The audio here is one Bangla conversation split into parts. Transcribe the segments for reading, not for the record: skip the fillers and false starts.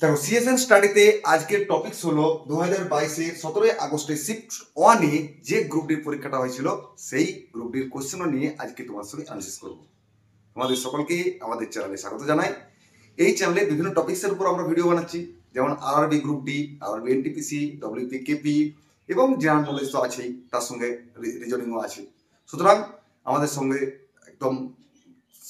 দেখো সিএসএন স্টাডিতে আজকের টপিকস হলো 2022-এর 17 আগস্টে শিফট 1-এ যে গ্রুপ ডির পরীক্ষাটা হয়েছিল সেই গ্রুপ ডির কোশ্চেন নিয়ে আজকে তোমার সঙ্গে অ্যানালিসিস করব। তোমাদের সকলকে আমাদের চ্যানেলে স্বাগত জানাই। এই চ্যানেলে বিভিন্ন টপিকসের উপর আমরা ভিডিও বানাচ্ছি, যেমন RRB group D, RRB NTPC, WPKP এবং জেনারেল নলেজ তো আছেই, তার সঙ্গে রিজনিংও আছে। সুতরাং আমাদের সঙ্গে একদম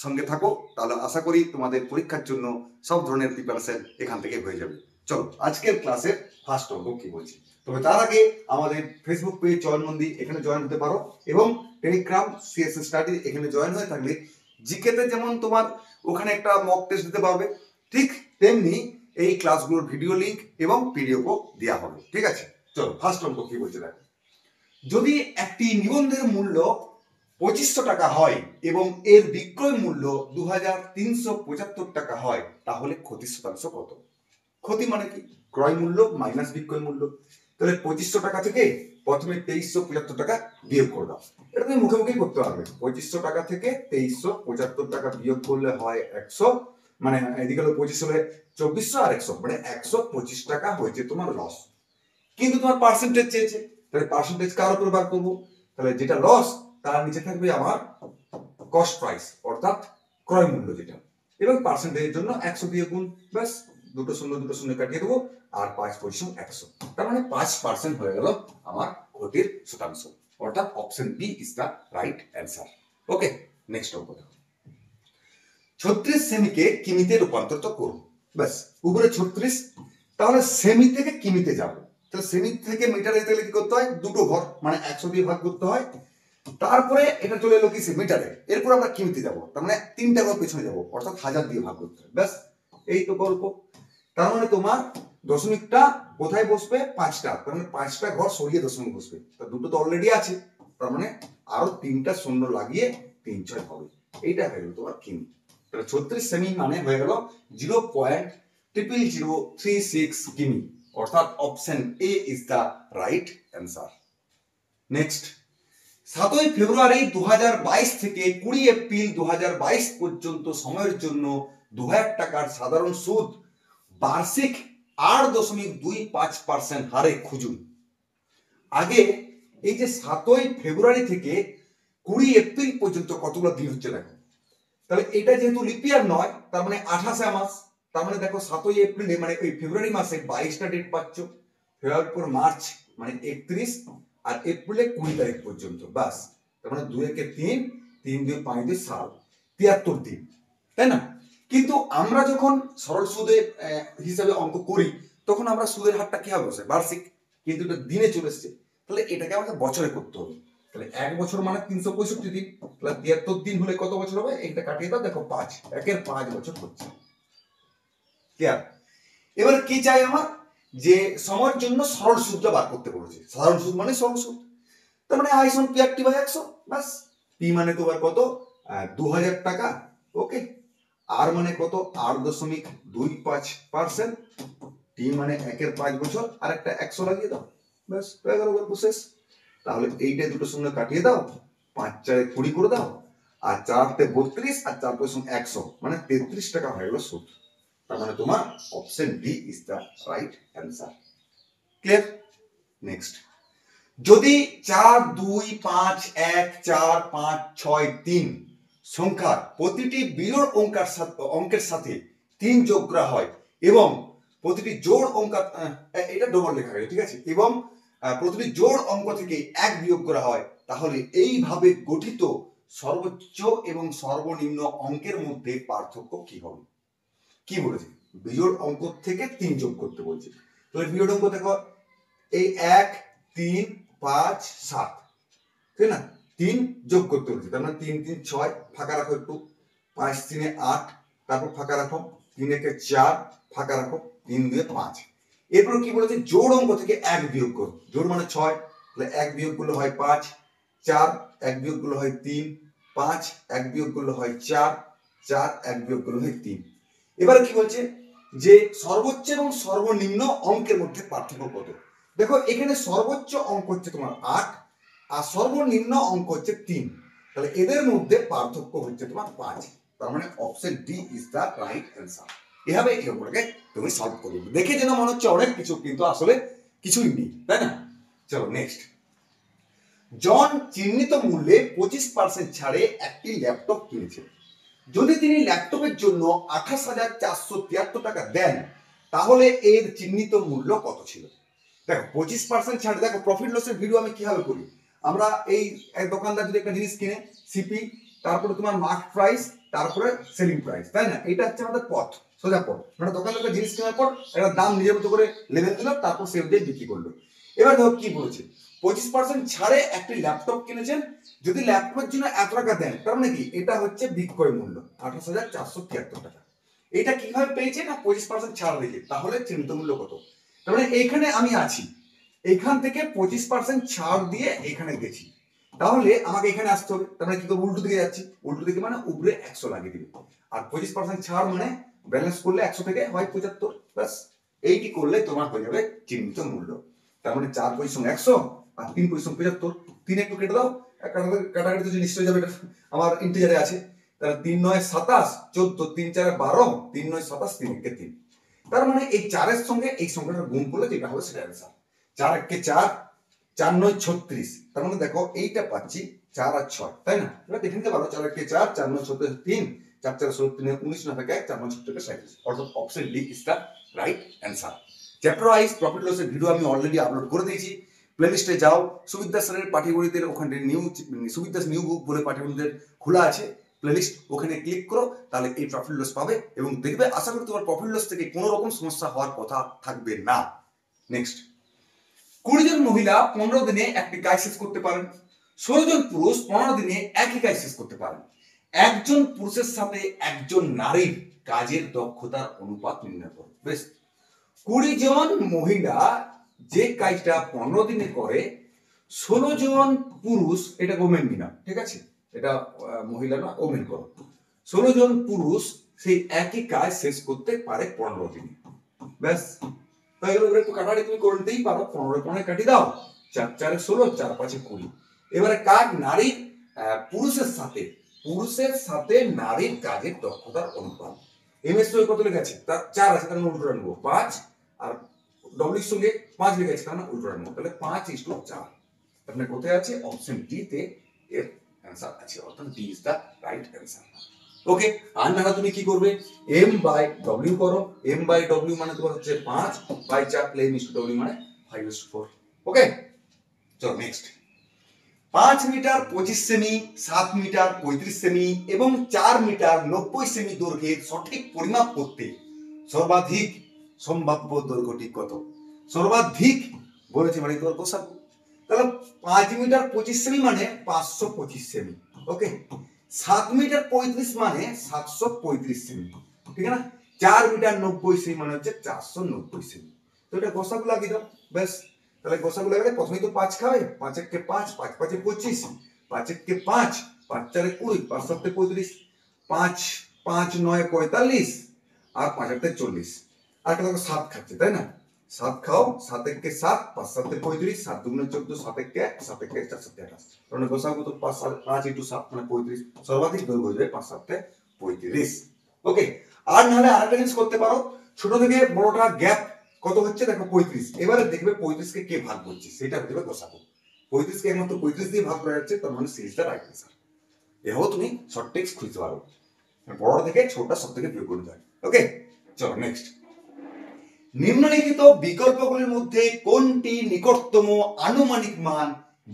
সঙ্গে থাকো, তাহলে আশা করি তোমাদের পরীক্ষার জন্য সব ধরনের প্রিপারেশন এখান থেকে হয়ে যাবে। চলো আজকের ক্লাসের ফার্স্ট অঙ্ক কি বলছি। তবে তার আগে আমাদের ফেসবুক পেজ চয়নমন্দি, এখানে জয়েন হতে পারো, এবং টেলিগ্রাম সিএসএন স্টাডি এখানে জয়েন হয়ে থাকলে জিকেতে যেমন তোমার ওখানে একটা মক টেস্ট দিতে পারবে, ঠিক তেমনি এই ক্লাসগুলোর ভিডিও লিঙ্ক এবং পিডিএফও দেওয়া হবে। ঠিক আছে, চলো ফার্স্ট অঙ্ক কি বলছে দেখো। যদি একটি নিবন্ধের মূল্য 2500 টাকা হয় এবং এর বিক্রয় মূল্য 2375 টাকা হয়, তাহলে ক্ষতির শতাংশ কত? ক্ষতি মানে কি? ক্রয় মূল্য মাইনাস বিক্রয় মূল্য। তাহলে 2500 টাকা থেকে প্রথমে 2375 টাকা বিয়োগ করে দাও। এটা তুমি মুখে মুখেই করতে পারবে। 2500 টাকা থেকে 2375 টাকা বিয়োগ করলে হয় 100, মানে এদিকে হলো 25 হলে 2400 আর 100, মানে 125 টাকা হয়েছে তোমার লস। কিন্তু তোমার পার্সেন্টেজ চেয়েছে, তাহলে পার্সেন্টেজ কার উপর বার করবো? তাহলে যেটা লস তার নিচে থাকবে আমার কস্ট প্রাইস, অর্থাৎ ক্রয় মূল্য যেটা, এবং পার্সেন্টেজের জন্য 100 দিয়ে গুণ, ব্যাস দুটো শূন্য কাটিয়ে দেবো, আর 5% 100, তার মানে 5% হয়ে গেল আমার ক্ষতির শতাংশ, অর্থাৎ option B is the right answer. Okay, next অঙ্ক দেখো। 36 সেমিকে কিমিতে রূপান্তরিত করুন। ব্যাস, উপরে 36, তাহলে সেমি থেকে কিমিতে যাবো। তাহলে সেমি থেকে মিটারে যেতে গেলে কি করতে হয়? দুটো ঘর, মানে 100 দিয়ে ভাগ করতে হয়। তারপরে এটা চলে এলো কিসে? মিটারে। এরপর আমরা কিমিতে যাবো, তার মানে 3টা ঘর পেছনে যাবো, অর্থাৎ 1000 দিয়ে ভাগ করতে হয়। ব্যাস, এই তো গল্প। তার মানে তোমার দশমিকটা কোথায় বসবে? 5টা, তার মানে 5টা ঘর সরিয়ে দশমিক বসবে। তা দুটো তো অলরেডি আছে, তার মানে আরো 3টা শূন্য লাগিয়ে 3 6 হবে। এইটা হয়ে গেল তোমার কিমি। তাহলে 36 সেমি মানে হয়ে গেল 0.00036 কিমি, অর্থাৎ option A is the right answer. Next, 7 ফেব্রুয়ারি 2022 থেকে 20 এপ্রিল 2022 পর্যন্ত সময়ের জন্য 2000 টাকার সাধারণ সুদ বার্ষিক 8.25% হারে খুঁজুন। আগে এই যে 7 ফেব্রুয়ারি থেকে 20 এপ্রিল পর্যন্ত কতগুলো দিন হচ্ছে দেখো। তাহলে এটা যেহেতু লিপিয়ার নয়, তার মানে 28 মাস, তার মানে দেখো 7 এপ্রিলে মানে ওই ফেব্রুয়ারি মাসে 22টা ডেট পাচ্ছ, ফেব্রুয়ারি পর মার্চ মানে 31, আর এপ্রিলে 20 তারিখ পর্যন্ত, বাস। তার মানে 2 একে 3, 3 2 5 2 7, 73 দিন, তাই না? কিন্তু আমরা যখন সরল সুদের হিসাবে অঙ্ক করি, তখন আমরা সুদের হারটা কিভাবে বসে? বার্ষিক, কিন্তু এটা দিনে চলে এসছে, তাহলে এটাকে আমাকে বছরে করতে হবে। তাহলে 1 বছর মানে 365 দিন, তাহলে 73 দিন হলে কত বছর হবে? এটা কাটিয়ে দাও, দেখো 5, 1-এর 5 বছর হচ্ছে। ক্লিয়ার? এবার কি চাই আমার? যে সময়ের জন্য সরল সুদটা বার করতে বলেছে। সাধারণ সুদ মানে সরল সুদ, তার মানে আই সমান পি আর টি বাই 100, বাস। পি মানে তোমার কত? 2000 টাকা। ওকে, আর মানে কত? 8.25%, টি মানে 1-এর 5 বছর, আর একটা 100 লাগিয়ে দাও, ব্যাস হয়ে গেল গল্প শেষ। তাহলে এইটা দুটো শূন্য কাটিয়ে দাও, 5 4 20 করে দাও, আর 4 তে 32, আর 4 5 100, মানে 33 টাকা হয়ে গেল সুদ। তার মানে তোমার option D is the right answer. Clear? Next, যদি 4 2 5 1 4 5 6 3 সংখ্যার প্রতিটি বিজোড় অঙ্কের সাথে 3 যোগ করা হয় এবং প্রতিটি জোড় অঙ্ক, এটা ডবল লেখা হয়েছে, ঠিক আছে, এবং প্রতিটি জোড় অঙ্ক থেকে 1 বিয়োগ করা হয়, তাহলে এইভাবে গঠিত সর্বোচ্চ এবং সর্বনিম্ন অঙ্কের মধ্যে পার্থক্য কি হবে? কি বলেছে? বিজোড় অঙ্ক থেকে 3 যোগ করতে বলছে। তাহলে বিজোড় অঙ্ক দেখো, এই 1 3 5 7, ঠিক না? 3 যোগ করতে বলছে, তার মানে 3 3 6, ফাঁকা রাখো একটু, 5 3 8, তারপর ফাঁকা রাখো, 3 1 4, ফাঁকা রাখো, 3 2 5। এরপর কি বলেছে? জোড় অঙ্ক থেকে 1 বিয়োগ করো। জোড় মানে 6, তাহলে 1 বিয়োগ করলে হয় 5, 4 1 বিয়োগ করলে হয় 3, 5 1 বিয়োগ করলে হয় 4, 4 1 বিয়োগ করলে হয় 3। এবারে কি বলছে? যে সর্বোচ্চ এবং সর্বনিম্ন অঙ্কের মধ্যে পার্থক্য কত? দেখো এখানে সর্বোচ্চ অঙ্ক হচ্ছে তোমার 8, আর সর্বনিম্ন অঙ্ক হচ্ছে 3, তাহলে এদের মধ্যে পার্থক্য হচ্ছে তোমার 5, তার মানে option D is the right answer. এভাবে এই অঙ্কটাকে তুমি সলভ করবে। দেখে যেন মনে হচ্ছে অনেক কিছু, কিন্তু আসলে কিছুই নেই, তাই না? চলো নেক্সট। জন চিহ্নিত মূল্যে 25% ছাড়ে একটি ল্যাপটপ কিনেছেন। যদি তিনি ল্যাপটপের জন্য 28,473 টাকা দেন, তাহলে এর চিহ্নিত মূল্য কত ছিল? দেখো 25% ছাড়, দেখো প্রফিট লসের ভিডিও আমি কিভাবে করি। আমরা এই দোকানদার যদি একটা জিনিস কিনে, সিপি, তারপরে তোমার মার্কেট প্রাইস, তারপরে সেলিং প্রাইস, তাই না? এটা হচ্ছে আমাদের পথ, সোজা পথ। মানে দোকানদার জিনিস কেনার পর একটা দাম নিজের মতো করে লেভেল দিল, তারপর সে অনুযায়ী বিক্রি করলো। এবার দেখো কি বলেছে, 25% ছাড়ে একটি ল্যাপটপ কিনেছেন, যদি ল্যাপটপের জন্য এত টাকা দেন, তার মানে কি এটা হচ্ছে বিক্রয় মূল্য 28,473 টাকা। এটা কিভাবে পেয়েছে না 25% ছাড় দিয়েছে, তাহলে চিহ্নিত মূল্য কত? তার মানে এইখানে আমি আছি, এইখান থেকে 25% ছাড় দিয়ে এখানে গেছি, তাহলে আমাকে এখানে আসতে হবে। তার মানে কি করবো, উল্টো দিকে যাচ্ছি, উল্টো দিকে মানে উপরে 100 লাগিয়ে দিবে। আর 25% ছাড় মানে ব্যালেন্স করলে 100 থেকে হয় 75, ব্যাস এইটি করলে তোমার হয়ে যাবে চিহ্নিত মূল্য। তার মানে 4 পরিশ্রম 100 আর 3 পরিশ্রম 75, 3 একটু কেটে দাও, কাটাকাটি তো নিশ্চয় যাবে, এটা আমার ইন্টিজারে আছে। তাহলে 3 9 27, 14, 3 4 12, 3 9 27, 3 1 3। তার মানে এই 4 এর সঙ্গে এই সংখ্যাটা গুণ করলে যেটা হবে সেটা অ্যান্সার। 4 1 কে 4, 4 9 36। তার মানে দেখো এইটা পাচ্ছি 4 আর 6, তাই না? এবার দেখে নিতে পারো 4 1 কে 4, 4 9 36, 3, 4 4 16, 3 19 9 1, 4 9 36, 37। অর্থাৎ option D is the right answer. Chapter wise profit লসের ভিডিও আমি অলরেডি আপলোড করে দিয়েছি, প্লেলিস্টে যাও, সুবিদ্যা স্যারের পাঠ্যবইদের ওখানে নিউ সুবিদ্যা নিউ বুক বলে পাঠ্যবইদের খোলা আছে প্লেলিস্ট, ওখানে ক্লিক করো, তাহলে এই প্রফিট লস পাবে এবং দেখবে আশা করি তোমার প্রফিট লস থেকে কোনো রকম সমস্যা হওয়ার কথা থাকবে না। নেক্সট, 20 জন মহিলা 15 দিনে একটি কাজ শেষ করতে পারেন, 16 জন পুরুষ 15 দিনে একই কাজ শেষ করতে পারেন। একজন পুরুষের সাথে একজন নারীর কাজের দক্ষতার অনুপাত নির্ণয় করো। বেশ, 20 জন মহিলা যে কাজটা 15 দিনে করে, 16 জন পুরুষ, এটা ওমেন নিলাম, ঠিক আছে, এটা মহিলা না, ওমেন করো, 16 জন পুরুষ সেই একই কাজ শেষ করতে পারে 15 দিনে। ব্যাস, তাই এগুলো একটু কাটাকাটি তুমি করতেই পারো, 15 15 কাটিয়ে দাও, 4 4 16, 4 5 20। এবারে কাজ নারীর পুরুষের সাথে নারীর কাজের দক্ষতার অনুপাত। এমএস কত লেখা আছে, তার 4 আছে, তার উল্টো নেবো 5, আর ডব্লিউ এর সঙ্গে 5 লেখা আছে, তার উল্টো নেবো, তাহলে 5:4। আপনি কোথায় আছে, অপশন ডি তে এর অ্যান্সার আছে, অর্থাৎ D is the right answer. Okay, আর না তুমি কি করবে, m বাই w করো, m বাই w মানে তোমার হচ্ছে 5 by 4, plane is to w মানে 5:4। ওকে, চলো নেক্সট। 5 মিটার 25 সেমি, 7 মিটার 35 সেমি এবং 4 মিটার 90 সেমি দৈর্ঘ্যের সঠিক পরিমাপ করতে সর্বাধিক সম্ভাব্য দৈর্ঘ্যটি কত? সর্বাধিক বলেছে মানে তোমার কোসাগু। তাহলে 5 মিটার 25 সেমি মানে 525 সেমি। ওকে, 7 মিটার 35 মানে 735 সেমি, ঠিক আছে না? 4 মিটার 90 সেমি মানে হচ্ছে 490 সেমি। তো এটা গোসাগু লাগিয়ে দাও, বেশ। তাহলে গোসাগু লাগালে প্রথমেই তো 5 খাবে, 5 একে 5, 5 5 এ 25, 5 একে 5, 5 4 এ 20, 5 7 এ 35, 5 5 9 45 আর 5 8 এ 40। আর একটা দেখো 7 খাচ্ছে, তাই না? 7 খাও, 7 একে 7, 5 7 এ 35, 7 2 14, 7 একে 1, 7 একে 4, 7 28। কারণ গোসাগু তো 5 5 * 7 মানে 35, সর্বাধিক দৈর্ঘ্য হয়ে যায় 5 7 এ 35। ওকে, আর নাহলে আরেকটা জিনিস করতে পারো, ছোট থেকে বড়টা গ্যাপ কত হচ্ছে দেখো 35। এবারে দেখবে 35 কে কে ভাগ করছে সেটা হয়ে যাবে গোসাগু। 35 কে একমাত্র 35 দিয়ে ভাগ করা যাচ্ছে, তার মানে C is the right answer. এভাবেও তুমি শর্ট টেক্সট খুঁজতে পারো, বড় থেকে ছোটটা সব থেকে বিয়োগ করতে হয়। ওকে, চলো নেক্সট। নিম্নলিখিত বিকল্পগুলির মধ্যে কোনটি নিকটতম আনুমানিক মান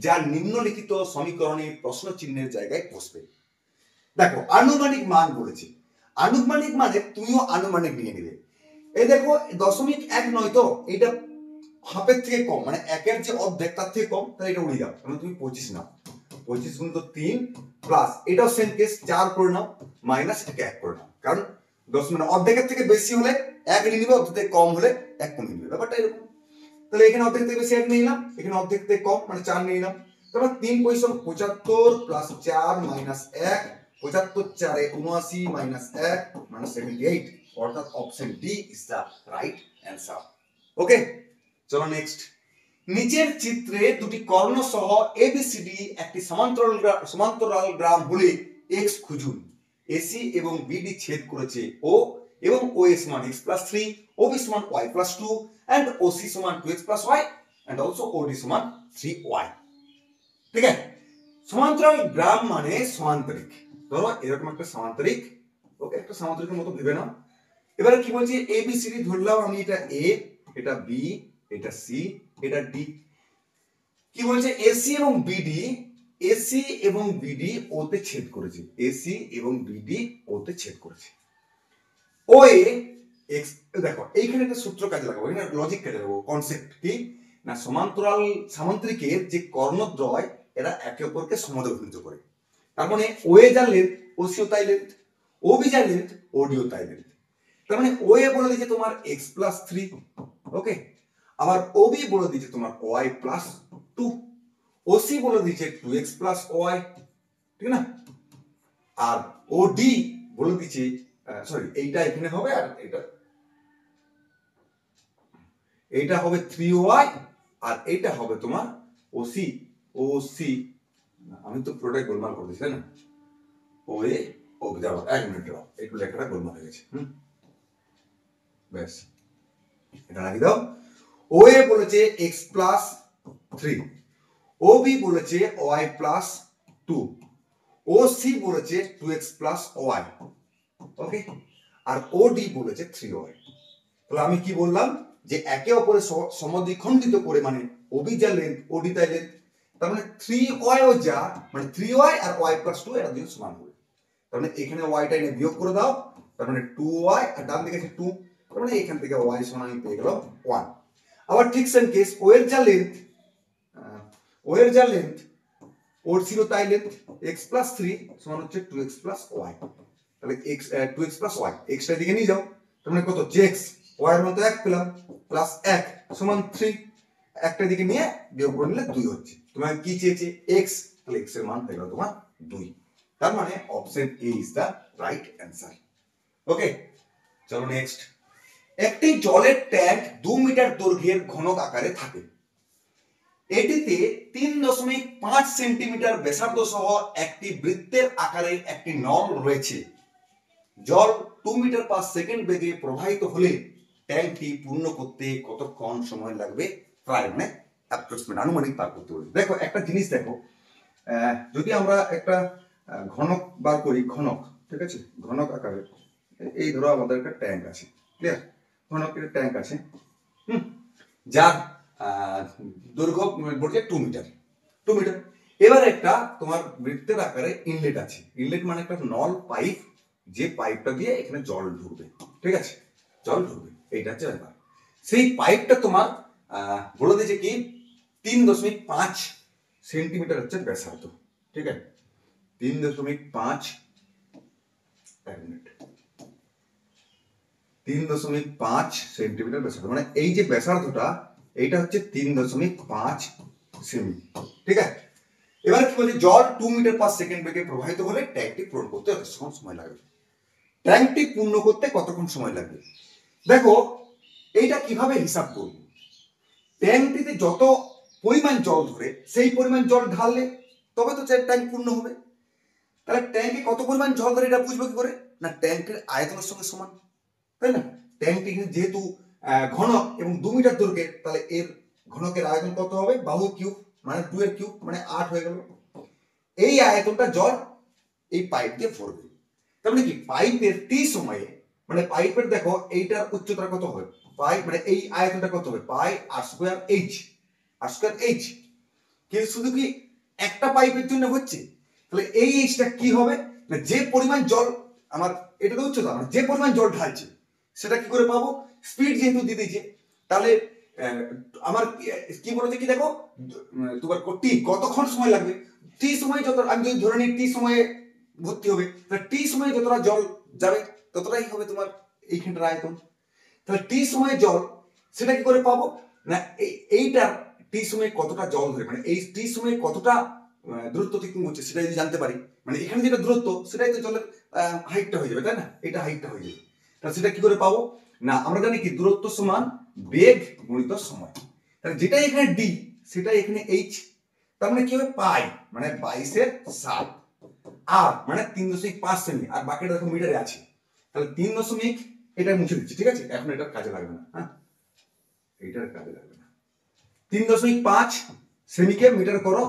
যা নিম্নলিখিত সমীকরণে প্রশ্ন চিহ্নের জায়গায় বসবে? দেখো আনুমানিক মান বলেছে, আনুমানিক মানে তুমিও আনুমানিক নিয়ে নিবে। এই দেখো 0.1 নয় তো, এটা হাফের থেকে কম, মানে 1 এর যে অর্ধেক তার থেকে কম, তাহলে এটা উড়িয়ে দাও, মানে তুমি 25 নাও, 25 গুণ 3 প্লাস এটাও সেম কেস 4 করে নাও, মাইনাস এটাকে 1 করে নাও। কারণ 10 মানে অর্ধেকের থেকে বেশি হলে 1 নিয়ে নিবে, অর্ধেক থেকে কম হলে 1 কমিয়ে নিবে, ব্যাপারটা এরকম। তাহলে এখানে অর্ধেক থেকে বেশি 1 নিয়ে নিলাম, এখানে অর্ধেক থেকে কম মানে 4 নিয়ে নিলাম। তাহলে 3 পয়সা 75 প্লাস 4 মাইনাস 1, 75 4 এ 79 মাইনাস 1 মানে 78, অর্থাৎ option D is the right answer. Okay, চলো নেক্সট। নিচের চিত্রে দুটি কর্ণ সহ এবিসিডি একটি সমান্তরাল গ্রাম হলে এক্স খুঁজুন। এসি এবং বিডি ছেদ করেছে ও এবং OA সমান x প্লাস 3, OB সমান y প্লাস 2 and OC সমান 2x plus y and also OD সমান 3y। ঠিক আছে, সমান্তরাল গ্রাফ মানে সমান্তরিক। ধরো এরকম একটা সমান্তরিক, ওকে, একটা সমান্তরিকের মতো ভেবে নাও। এবারে কি বলছি, ABCD ধরলাম আমি, এটা A, এটা B, এটা C, এটা D। কি বলছে, AC এবং BD, AC এবং BD ওতে ছেদ করেছে, AC এবং BD ওতে ছেদ করেছে। OA x, দেখো এইখানে একটা সূত্র কাজে লাগাবো, এখানে লজিক কাজে লাগাবো, কনসেপ্ট কি না, সমান্তরাল সামান্তরিকের যে কর্ণদ্বয় এরা একে অপরকে সমান্তরালভুজ করে। তার মানে OA যা লেন্থ OC ও তাই লেন্থ, OB যা লেন্থ OD ও তাই লেন্থ। তার মানে OA বলে দিয়েছে তোমার x প্লাস 3, ওকে, আবার OB বলে দিয়েছে তোমার y প্লাস 2, OC বলে দিয়েছে 2x প্লাস y, ঠিক না, আর OD বলে দিয়েছে, সরি এইটা এখানে হবে আর এইটা হবে 3y আর এইটা হবে তোমার OC, আমি তো পুরোটাই গোলমাল করে দিচ্ছি না, OA OB, যাবো 1 মিনিট দাও, একটু লেখাটা গোলমাল হয়ে গেছে। ব্যাস, এটা লাগিয়ে দাও। OA বলেছে x প্লাস 3, OB বলেছে y প্লাস 2, OC বলেছে 2x প্লাস y, ওকে, আর OD বলেছে 3y। তাহলে আমি কি বললাম যে একে অপরের সমদ্বিখণ্ডিত করে, মানে OB যা লেন্থ OD তাই লেন্থ, তার মানে 3y ও যা, মানে 3y আর y প্লাস 2 এরা দুটো সমান হবে। তার মানে এখানে y টা এনে বিয়োগ করে দাও, তার মানে 2y, আর ডান দিকে আছে 2, তার মানে এখান থেকে y সমান আমি পেয়ে গেলাম 1। আবার ঠিক সেম কেস, O এর যা লেন্থ ওর ছিল তাই লেন্থ, x প্লাস 3 সমান হচ্ছে 2x প্লাস y, তাহলে x 2x plus y, x টা দিকে নিয়ে যাও, তার মানে কত, jx, y এর মতো 1 পেলাম, প্লাস 1 সমান 3, একটা দিকে নিয়ে বিয়োগ করে নিলে 2 হচ্ছে। তোমার কি চেয়েছে, x, তাহলে x এর মান হয়ে গেল তোমার 2। তার মানে option A is the right answer. Okay, চলো নেক্সট। একটি জলের ট্যাঙ্ক 2 মিটার দৈর্ঘ্যের ঘনক আকারে থাকে। এটিতে 3.5 সেন্টিমিটার ব্যাসার্ধ সহ একটি বৃত্তের আকারের একটি নল রয়েছে। জল 2 মিটার পার সেকেন্ড বেগে প্রবাহিত হলে ট্যাঙ্কটি পূর্ণ করতে কতক্ষণ সময় লাগবে, প্রায় মানে অ্যাপ্রক্সিমেট, আনুমানিক পার করতে হবে। দেখো একটা জিনিস দেখো, যদি আমরা একটা ঘনক বার করি, ঘনক, ঠিক আছে, ঘনক আকারে, এই ধরো আমাদের একটা ট্যাঙ্ক আছে, ক্লিয়ার, ঘনকের ট্যাঙ্ক আছে, যার দৈর্ঘ্য বলছে 2 মিটার। এবার একটা তোমার বৃত্তের আকারে ইনলেট আছে, ইনলেট মানে একটা নল পাইপ, যে পাইপটা দিয়ে এখানে জল ঢুকবে, ঠিক আছে, জল ঢুকবে, এইটা হচ্ছে ব্যাপার। সেই পাইপটা তোমার বলে দিয়েছে কি 3.5 সেন্টিমিটার হচ্ছে ব্যাসার্ধ, ঠিক আছে, 3.5, 3.5 সেন্টিমিটার ব্যাসার্ধ, মানে এই যে ব্যাসার্ধটা এইটা হচ্ছে 3.5 সেমি, ঠিক আছে। এবার কি বলছে, জল 2 মিটার পার সেকেন্ড বেগে প্রবাহিত হলে ট্যাঙ্কটি পূরণ করতে কতক্ষণ সময় লাগবে, ট্যাঙ্কটি পূর্ণ করতে কতক্ষণ সময় লাগবে। দেখো এইটা কিভাবে হিসাব করব, ট্যাঙ্কটিতে যত পরিমাণ জল ধরে সেই পরিমাণ জল ঢাললে তবে তো ট্যাঙ্ক পূর্ণ হবে। তাহলে ট্যাঙ্কে কত পরিমাণ জল ধরে এটা বুঝবো কি করে, না ট্যাঙ্কের আয়তনের সঙ্গে সমান, তাই না, ট্যাঙ্কটি যেহেতু ঘনক এবং 2 মিটার দৈর্ঘ্যের, তাহলে এর ঘনকের আয়তন কত হবে, বাহু কিউব, মানে 2 এর কিউব, মানে 8 হয়ে গেল। এই আয়তনটা জল এই পাইপ দিয়ে ভরবে। তার মানে কি পাইপের টি সময়ে, মানে পাইপের দেখো এইটার উচ্চতা কত হবে, পাইপ মানে এই আয়তনটা কত হবে, পাই আর স্কয়ার এইচ, কিন্তু শুধু কি একটা পাইপের জন্য হচ্ছে, তাহলে এই এইচটা কি হবে না, যে পরিমাণ জল আমার এটা তো উচ্চতা, মানে যে পরিমাণ জল ঢালছে সেটা কি করে পাবো, স্পিড যেহেতু দিয়ে দিয়েছে, তাহলে আমার কি বলেছে কি দেখো, তোমার টি কতক্ষণ সময় লাগবে, টি সময় যত, আমি যদি ধরে নিই টি সময়ে ভর্তি হবে, তাহলে টি সময়ে যতটা জল যাবে ততটাই হবে তোমার এইখানটার আয়তন। তাহলে টি সময়ে জল সেটা কি করে পাবো না, এইটার টি সময়ে কতটা জল ধরে, মানে এই টি সময়ে কতটা দূরত্ব অতিক্রম হচ্ছে সেটা যদি জানতে পারি, মানে এখানে যেটা দূরত্ব সেটাই তো জলের হাইটটা হয়ে যাবে, তাই না, এটা হাইটটা হয়ে যাবে। তাহলে সেটা কি করে পাবো না, আমরা জানি কি দূরত্ব সমান বেগ গুণিত সময়, তাহলে যেটাই এখানে ডি সেটাই এখানে এইচ, তার মানে কি হবে পাই, মানে 22/7, আর মানে 3.5 সেমি, আর বাকিটা দেখো মিটারে আছে, তাহলে 3.5 এটা মুছে দিচ্ছি, ঠিক আছে? এখন এটার কাজে লাগবে না, হ্যাঁ, এইটার কাজে লাগবে না। 3.5 সেমিকে মিটার করো।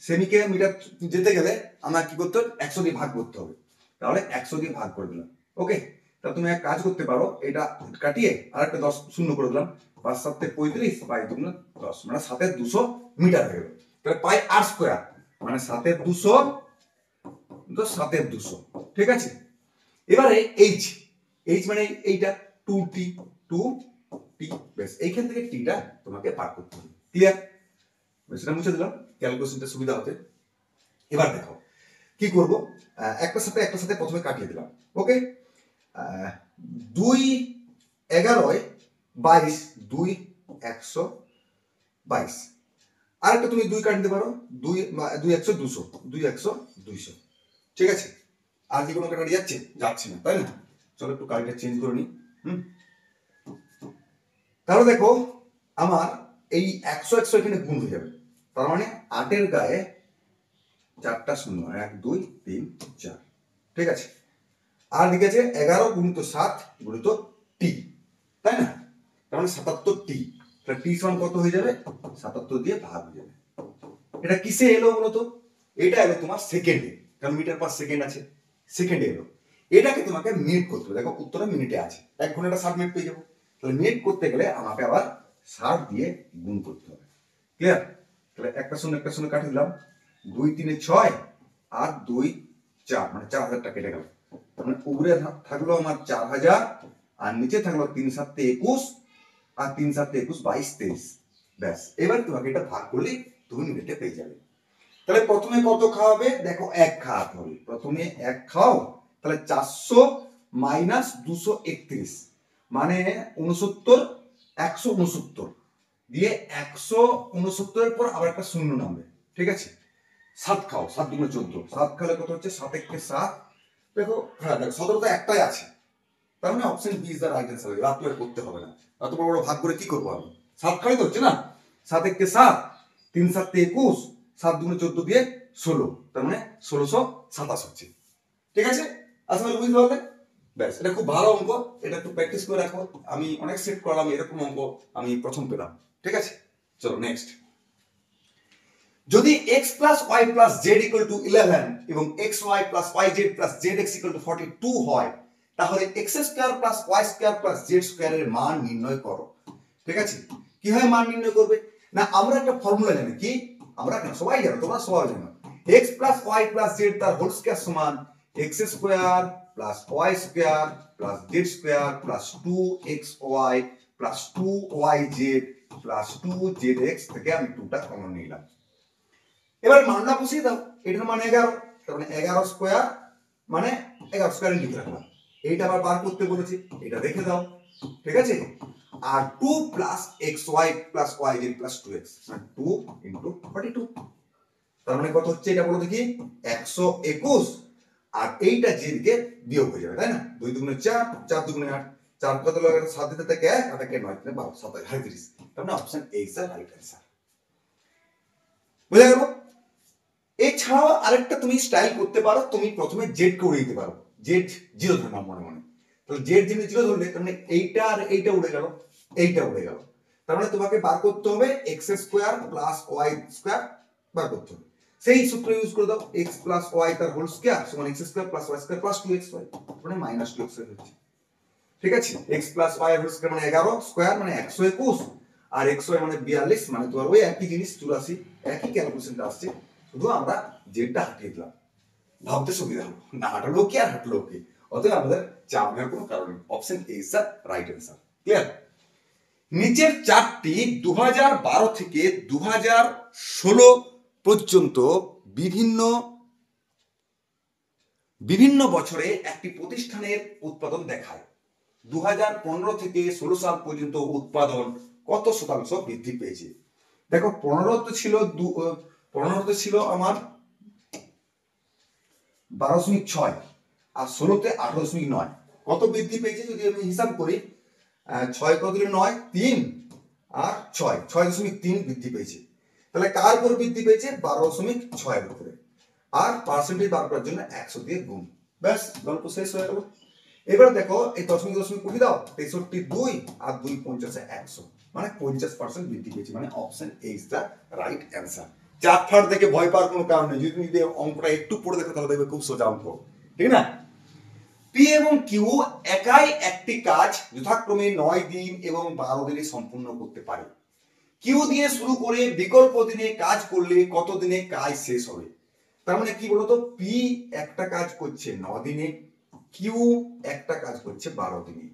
সেমিকে মিটার যেতে গেলে আমার কি করতে হবে? 100 দিয়ে ভাগ করতে হবে। তাহলে 100 দিয়ে ভাগ করে দিলাম। ওকে, তা তুমি এক কাজ করতে পারো, এটা কাটিয়ে আরেকটা 10 শূন্য করে দিলাম। 5 7 35 বাই 2 10, মানে 7 200 মিটার হয়ে গেল। তাহলে পাই আর স্কয়ার, মানে 7 200 তো 7 200, ঠিক আছে? এবারে এইচ, এইচ মানে এইটা 2t, 2t, বেশ এইখান থেকে টিটা তোমাকে পার করতে হবে। ক্লিয়ার? সেটা মুছে দিলাম ক্যালকুলেশনটা সুবিধা হতে। এবার দেখো কি করব, একটা সাথে প্রথমে কাটিয়ে দিলাম। ওকে, 2 11 22, 2 122, আর একটা তুমি 2 কাটতে পারো, 2 2 100 200, 2 100 200, ঠিক আছে? আর কি কোনো কাটা যাচ্ছে? যাচ্ছে না, তাই না? চলো একটু কালিটা চেঞ্জ করে নিই। তাহলে দেখো আমার এই 100 100 এখানে গুণ হয়ে যাবে, তার মানে 8 এর গায়ে 4টা শূন্য, 1 2 3 4, ঠিক আছে? আর দিকে আছে 11 গুণিত 7 গুণিত টি, তাই না? তার মানে 77 টি। তাহলে টি সমান কত হয়ে যাবে? 77 দিয়ে ভাগ হয়ে যাবে। এটা কিসে এলো বলতো? এটা এলো তোমার সেকেন্ডে, কারণ মিটার পার সেকেন্ড আছে, সেকেন্ডে এলো। এটাকে তোমাকে মিনিট করতে হবে। দেখো উত্তরে মিনিটে আছে, 1 ঘন্টা 60 মিনিট পেয়ে যাবো। তাহলে মিনিট করতে গেলে আমাকে আবার 60 দিয়ে গুণ করতে হবে। ক্লিয়ার? তাহলে একটা শূন্য কাটি দিলাম, 2 3 6 আর 2 4, মানে 4000টা কেটে গেল। মানে উপরে থাকলো আমার 4000, আর নিচে থাকলো 3 7 21, আর 3 7 21 22 23। ব্যাস, এবার তোমাকে এটা ভাগ করলে তুমি মিনিটে পেয়ে যাবে। তাহলে প্রথমে কত খাওয়াবে? দেখো 1 খাওয়াতে হবে। প্রথমে 1 খাও, তাহলে 400 মাইনাস 231, মানে 69, 169 দিয়ে 169 এর পর আবার একটা শূন্য নামবে, ঠিক আছে? 7 খাও, 7 দুগুণে 14, 7 খালে কত হচ্ছে? 7 একে 7। দেখো হ্যাঁ, দেখো 17 তো একটাই আছে, তার মানে option B is the right answer. রাত করে করতে হবে না, এত বড় বড় ভাগ করে কি করবো আমি? 7 খালি তো হচ্ছে না, 7 একে 7, 3 7 21, 7 দুগুণে 14 দিয়ে 16, তার মানে 1627 হচ্ছে, ঠিক আছে? আশা করি বুঝতে পারলে। ব্যাস, এটা খুব ভালো অঙ্ক, এটা একটু প্র্যাকটিস করে রাখো। আমি অনেক সেট করলাম, এরকম অঙ্ক আমি প্রথম পেলাম, ঠিক আছে? চলো নেক্সট। যদি x plus y plus z equal to 11 এবং xy plus yz plus zx equal to 42 হয়, তাহলে x square plus y square plus z স্কয়ারের মান নির্ণয় করো। ঠিক আছে? কিভাবে মান নির্ণয় করবে? না, আমরা একটা ফর্মুলা জানি। কি? আমরা কেন, সবাই জানো, তোমরা সবাই জানো, x plus y plus z তার হোল স্কয়ার সমান x square plus y square plus z square plus 2xy plus 2yz plus 2zx থেকে আমি 2টা কমন নিলাম। এবার মানটা বসিয়ে দাও। এটার মান 11, তার মানে 11 স্কয়ার, মানে 11 স্কয়ার লিখে রাখলাম। এইটা আবার বার করতে বলেছি, এটা রেখে দাও, ঠিক আছে? আর 2 plus xy plus yz plus 2x, মানে 2 ইনটু 42, তার মানে কত হচ্ছে এটা বলো দেখি? 121, আর এইটা যে দিকে বিয়োগ হয়ে যাবে, তাই না? 2 দুগুণে 4, 4 দুগুণে 8, 4 কত লাগে? 7 দিতে থেকে 1, আর 1 9 12, 27 38, তার মানে option A is the right answer. বুঝা গেল? এছাড়াও আরেকটা তুমি স্টাইল করতে পারো, তুমি প্রথমে জেড কে উড়ে দিতে পারো, জেড 0 ধরলাম মনে মনে। তাহলে জেড যদি 0 ধরলে, তার মানে এইটা আর এইটা উড়ে গেল, এইটা উড়ে গেল। তার মানে তোমাকে বার করতে হবে x square plus y square বার করতে হবে। সেই সূত্র ইউজ করে দাও, এক্স প্লাস ওয়াই তার হোল স্কোয়ার সমান x square plus y square plus 2xy, মানে মাইনাস 2x হচ্ছে। ঠিক আছে? X plus y whole square মানে 11 স্কোয়ার মানে 121, আর এক্স ওয়াই মানে 42, মানে তোমার ওই একই জিনিস 84, একই ক্যালকুলেশনটা আসছে, শুধু আমরা জেডটা হাটিয়ে দিলাম, ভাবতে সুবিধা হলো। না হাঁটালো কি আর হাঁটলো কি, অতএব আমাদের চাপ নেওয়ার কোনো কারণ নেই। Option A is the right answer. Clear? নিচের চারটি 2012 থেকে 2016 পর্যন্ত বিভিন্ন বছরে একটি প্রতিষ্ঠানের উৎপাদন দেখায়। 2015 থেকে 16 সাল পর্যন্ত উৎপাদন কত শতাংশ বৃদ্ধি পেয়েছে? দেখো 15 ছিল আমার 12.6, আর 16তে 18.9, কত বৃদ্ধি পেয়েছে যদি আমি হিসাব করি? 6 কত দিলে 9, 3 আর 6, 6.3 বৃদ্ধি পেয়েছে। তাহলে কার উপর বৃদ্ধি পেয়েছে? 12.6 এর উপরে। আর পার্সেন্টেজ বার করার জন্য 100 দিয়ে গুণ, ব্যাস গল্প শেষ হয়ে গেল। এবার দেখো এই দশমিক দশমিক কুটি দাও, 63 2 আর 2 50 100, মানে 50% বৃদ্ধি পেয়েছে, মানে option A is the right answer. চার ফাট দেখে ভয় পাওয়ার কোনো কারণ নেই, যদি তুমি অঙ্কটা একটু পড়ে দেখো তাহলে দেখবে খুব সোজা অঙ্ক, ঠিক না? পি এবং কিউ একাই একটি কাজ যথাক্রমে 9 দিন এবং 12 দিনে সম্পূর্ণ করতে পারে। কিউ দিয়ে শুরু করে বিকল্প দিনে কাজ করলে কত দিনে কাজ শেষ হবে? তার মানে কি বলতো, পি একটা কাজ করছে 9 দিনে, কিউ একটা কাজ করছে 12 দিনে,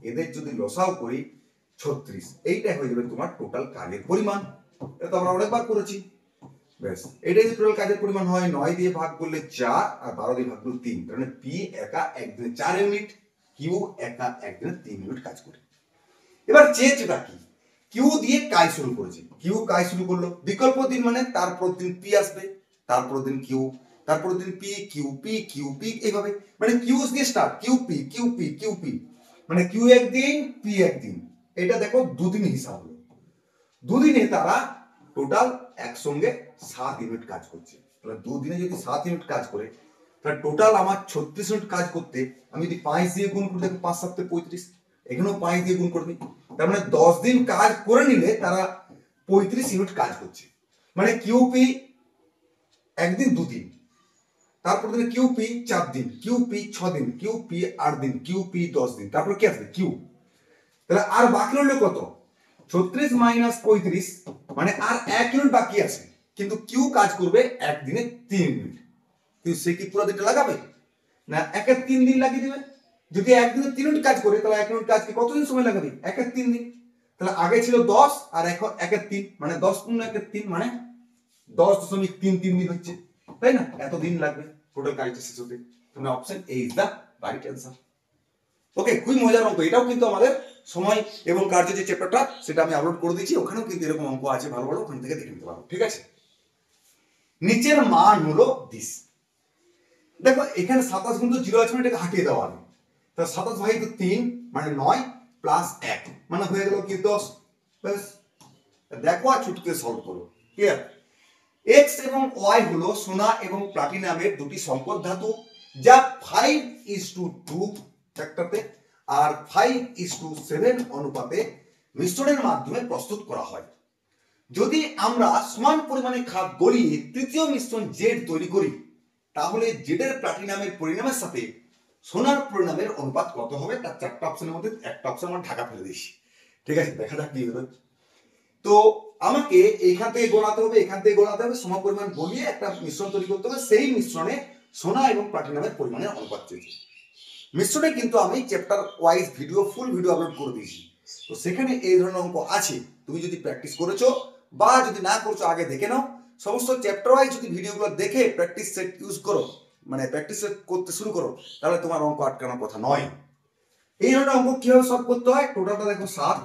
এদের যদি লসাও করি 36, এইটা হয়ে যাবে তোমার টোটাল কাজের পরিমাণ। এটা তো আমরা অনেকবার করেছি। ব্যাস, এটাই যদি টোটাল কাজের পরিমাণ হয়, 9 দিয়ে ভাগ করলে 4 আর 12 দিয়ে ভাগ করলে 3, তার মানে পি একা একদিনে 4 ইউনিট, কিউ একা একদিনে 3 ইউনিট কাজ করে। এবার চেয়েছেটা কি, কিউ দিয়ে কাজ শুরু করেছে, কিউ কাজ শুরু করলো, বিকল্প দিন মানে তারপর দিন পি আসবে, তারপর দিন কিউ, তারপর দিন P Q P Q P, এইভাবে মানে কিউ দিয়ে start, Q P Q P Q P, মানে কিউ একদিন পি একদিন। এটা দেখো দুদিন হিসাব হলো, দুদিনে তারা টোটাল একসঙ্গে 7 ইউনিট কাজ করছে। তাহলে দুদিনে যদি 7 ইউনিট কাজ করে, তাহলে টোটাল আমার 36 ইউনিট কাজ করতে আমি যদি 5 দিয়ে গুণ করে দেখো, 5 7 35, এখানেও 5 দিয়ে গুণ করবে, তার মানে 10 দিন কাজ করে নিলে তারা 35 ইউনিট কাজ করছে। মানে কিউপি একদিন দুদিন, তারপর দিনে কিউপি 4 দিন, কিউপি 6 দিন, কিউপি 8 দিন, কিউপি 10 দিন, তারপর কি আসবে কিউ। তাহলে আর বাকি রইল কত, 36 মাইনাস 35, মানে আর 1 ইউনিট বাকি আছে, কিন্তু কিউ কাজ করবে একদিনে 3 ইউনিট, কিন্তু সে কি পুরো দিনটা লাগাবে না, একে 3 দিন লাগিয়ে দিবে। যদি একদিনে 3 ইউনিট কাজ করে তাহলে 1 ইউনিট কাজকে কতদিন সময় লাগাবে, একে 3 দিন। তাহলে আগে ছিল 10 আর এখন একে 3, মানে 10 গুণ একে 3, মানে 10.33 দিন হচ্ছে, তাই না? এত দিন লাগবে টোটাল কাজটা শেষ হতে। মানে option A is the right answer. Okay, খুবই মজার অঙ্ক, এটাও কিন্তু আমাদের সময় এবং কার্য যে চ্যাপ্টারটা সেটা আমি আপলোড করে দিয়েছি, ওখানেও কিন্তু এরকম অঙ্ক আছে ভালো ভালো, ওখান থেকে দেখে নিতে পারো, ঠিক আছে? নিচের মান হলো দিস। দেখো এখানে 27 কিন্তু 0 আছে, মানে এটাকে হাটিয়ে দেওয়া হবে। তো 27 ভাজিত 3 মানে 9 প্লাস 1 মানে হয়ে গেল কি 10। ব্যাস, দেখো আর ছুটকে সলভ করো, ক্লিয়ার? এক্স এবং ওয়াই হলো সোনা এবং প্লাটিনামের দুটি সম্পদ ধাতু, যা 5:2 একটাতে আর 5:7 অনুপাতে মিশ্রণের মাধ্যমে প্রস্তুত করা হয়। যদি আমরা সমান পরিমাণে খাদ গলিয়ে তৃতীয় মিশ্রণ জেড তৈরি করি, তাহলে জেডের প্লাটিনামের পরিণামের সাথে সোনার পরিণামের অনুপাত কত হবে? তার 4টা অপশনের মধ্যে একটা অপশন আমরা ঢাকা ফেলে দিয়েছি, ঠিক আছে? দেখা যাক কি হবে। তো আমাকে এইখান থেকে গোলাতে হবে, এখান থেকে গোলাতে হবে, সম পরিমাণ গলিয়ে একটা মিশ্রণ তৈরি করতে হবে, সেই মিশ্রণে সোনা এবং প্লাটিনামের পরিমাণের অনুপাত চেয়েছি। মিশ্রণে কিন্তু আমি chapter wise video, full video upload করে দিয়েছি, তো সেখানে এই ধরনের অঙ্ক আছে। তুমি যদি প্র্যাকটিস করেছো বা যদি না করছো আগে দেখে নাও, সমস্ত চ্যাপ্টার ওয়াইজ যদি ভিডিওগুলো দেখে প্র্যাকটিস সেট ইউজ করো, মানে প্র্যাকটিস সেট করতে শুরু করো, তাহলে তোমার অঙ্ক আটকানোর কথা নয়। এই ধরনের অঙ্ক কিভাবে সলভ করতে হয়, টোটালটা দেখো 7,